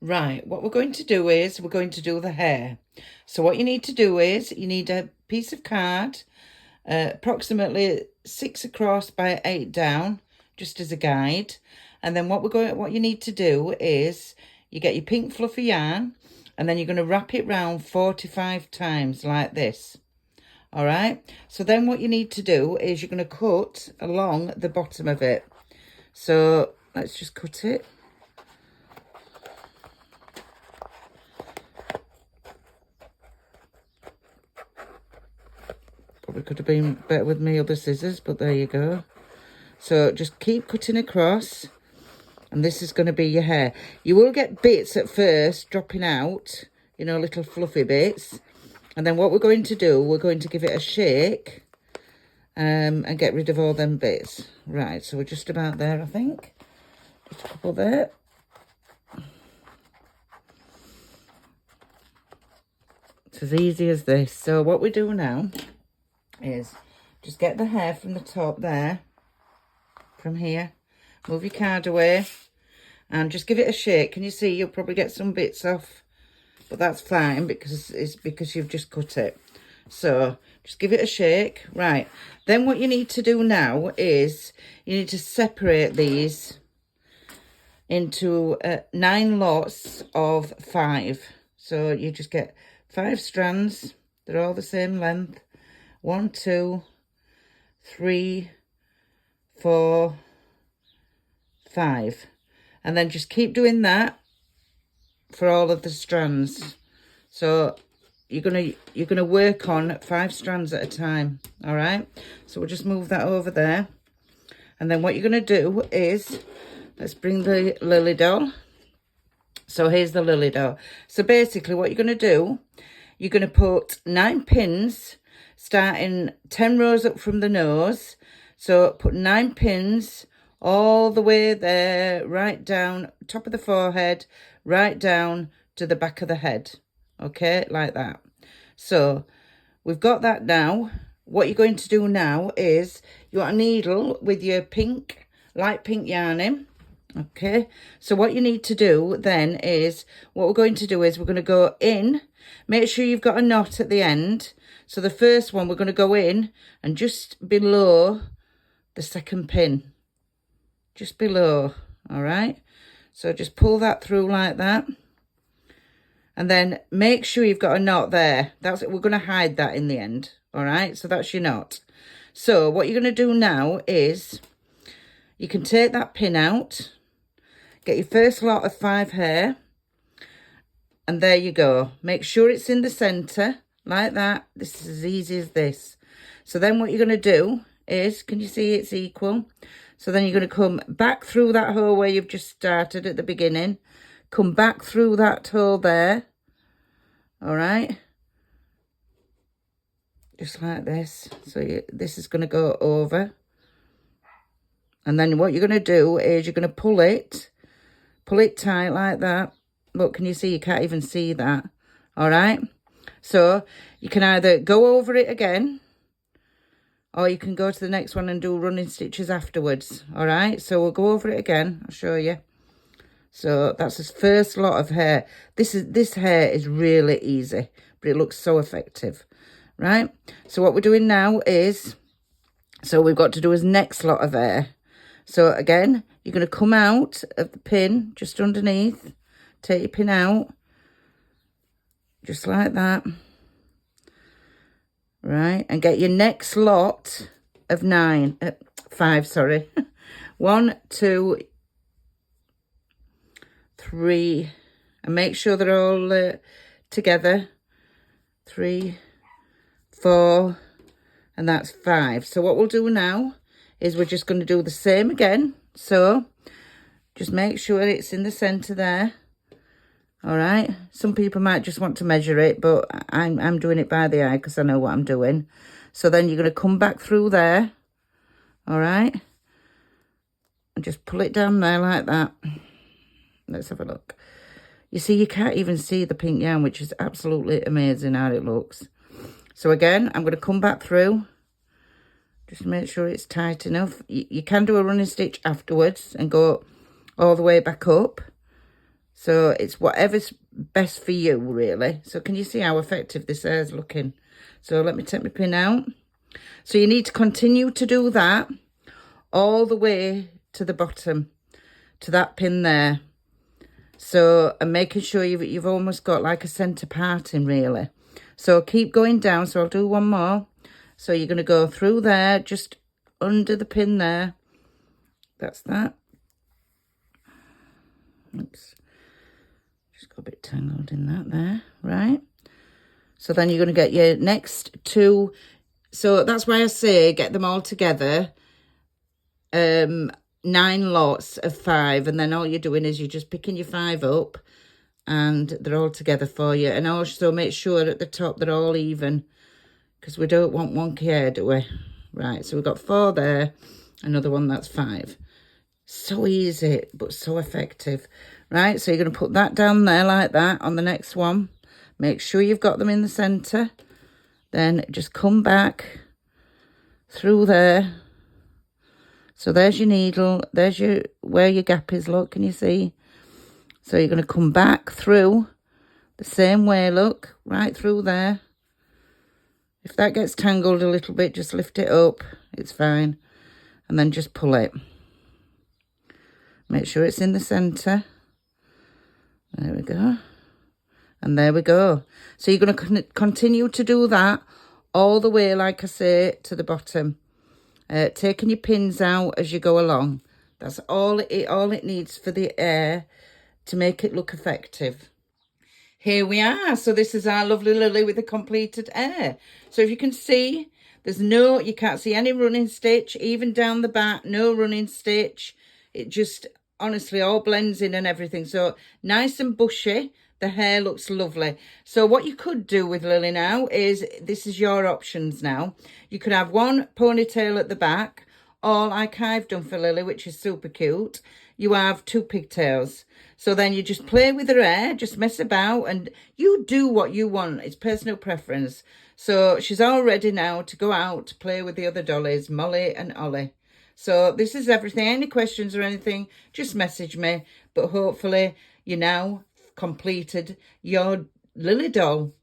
Right, what we're going to do is we're going to do the hair. So what you need to do is you need a piece of card, approximately 6 across by 8 down, just as a guide. And then what you need to do is you get your pink fluffy yarn, and then you're going to wrap it round 45 times like this. All right, so then what you need to do is you're going to cut along the bottom of it. So let's just cut it. Probably could have been better with my other scissors, but there you go. So just keep cutting across, and this is going to be your hair. You will get bits at first dropping out, you know, little fluffy bits. And then what we're going to do, we're going to give it a shake and get rid of all them bits. Right, so we're just about there, I think. Just a couple there. It's as easy as this. So what we do now is just get the hair from the top there, from here. Move your card away and just give it a shake. Can you see? You'll probably get some bits off, but that's fine because you've just cut it. So just give it a shake. Right, then what you need to do now is you need to separate these into 9 lots of 5. So you just get 5 strands. They're all the same length. 1, 2, 3, 4, 5. And then just keep doing that for all of the strands. So you're gonna work on 5 strands at a time. All right, so we'll just move that over there. And then what you're gonna do is, let's bring the Lillie doll. So here's the Lillie doll. So basically what you're gonna do, you're gonna put 9 pins starting 10 rows up from the nose. So put 9 pins all the way there, right down top of the forehead, right down to the back of the head. Okay, like that. So we've got that now. What you're going to do now is you want a needle with your pink, light pink yarn in. Okay, so what you need to do then is, what we're going to do is we're going to go in. Make sure you've got a knot at the end. So the first one, we're going to go in and just below the second pin. Just below, all right? So just pull that through like that. And then make sure you've got a knot there. That's it. We're going to hide that in the end, all right? So that's your knot. So what you're going to do now is you can take that pin out, get your first lot of 5 hair, and there you go. Make sure it's in the centre like that. This is as easy as this. So then what you're going to do is, can you see it's equal? So then you're going to come back through that hole where you've just started at the beginning. Come back through that hole there. All right. Just like this. So this is going to go over. And then what you're going to do is you're going to pull it tight like that. Look, can you see? You can't even see that. All right. So you can either go over it again, or you can go to the next one and do running stitches afterwards. All right. So we'll go over it again. I'll show you. So that's his first lot of hair. This hair is really easy, but it looks so effective. Right. So what we're doing now is, so we've got to do his next lot of hair. So again, you're going to come out of the pin just underneath, take your pin out, just like that, right, and get your next lot of 5, sorry. 1, 2, 3, and make sure they're all together. 3, 4, and that's 5. So what we'll do now is we're just going to do the same again. So just make sure it's in the centre there. All right. Some people might just want to measure it, but I'm doing it by the eye because I know what I'm doing. So then you're going to come back through there. All right. And just pull it down there like that. Let's have a look. You see, you can't even see the pink yarn, which is absolutely amazing how it looks. So again, I'm going to come back through. Just make sure it's tight enough. You can do a running stitch afterwards and go all the way back up. So it's whatever's best for you, really. So can you see how effective this hair is looking? So let me take my pin out. So you need to continue to do that all the way to the bottom, to that pin there. So, and making sure you've almost got like a centre parting, really. So keep going down. So I'll do one more. So you're going to go through there, just under the pin there. That's that. Oops. Just got a bit tangled in that there, right? So then you're going to get your next two. So that's why I say get them all together. 9 lots of 5. And then all you're doing is you're just picking your 5 up. And they're all together for you. And also make sure at the top they're all even. Because we don't want wonky hair, do we? Right, so we've got 4 there. Another one, that's 5. So easy, but so effective. Right, so you're going to put that down there like that on the next one. Make sure you've got them in the centre. Then just come back through there. So there's your needle. There's your where your gap is, look, can you see? So you're going to come back through the same way, look, right through there. If that gets tangled a little bit, just lift it up. It's fine. And then just pull it. Make sure it's in the centre. There we go. And there we go. So you're going to continue to do that all the way, like I say, to the bottom. Taking your pins out as you go along. That's all it needs for the hair to make it look effective. Here we are. So this is our lovely Lillie with the completed hair. So if you can see, you can't see any running stitch, even down the back, no running stitch. It just honestly all blends in and everything. So nice and bushy. The hair looks lovely. So what you could do with Lillie now is, this is your options now. You could have one ponytail at the back, or like I've done for Lillie, which is super cute, you have 2 pigtails. So then you just play with her hair, just mess about, and you do what you want. It's personal preference. So she's all ready now to go out to play with the other dollies, Molly and Ollie. So this is everything. Any questions or anything, just message me. But hopefully you now completed your Lillie doll.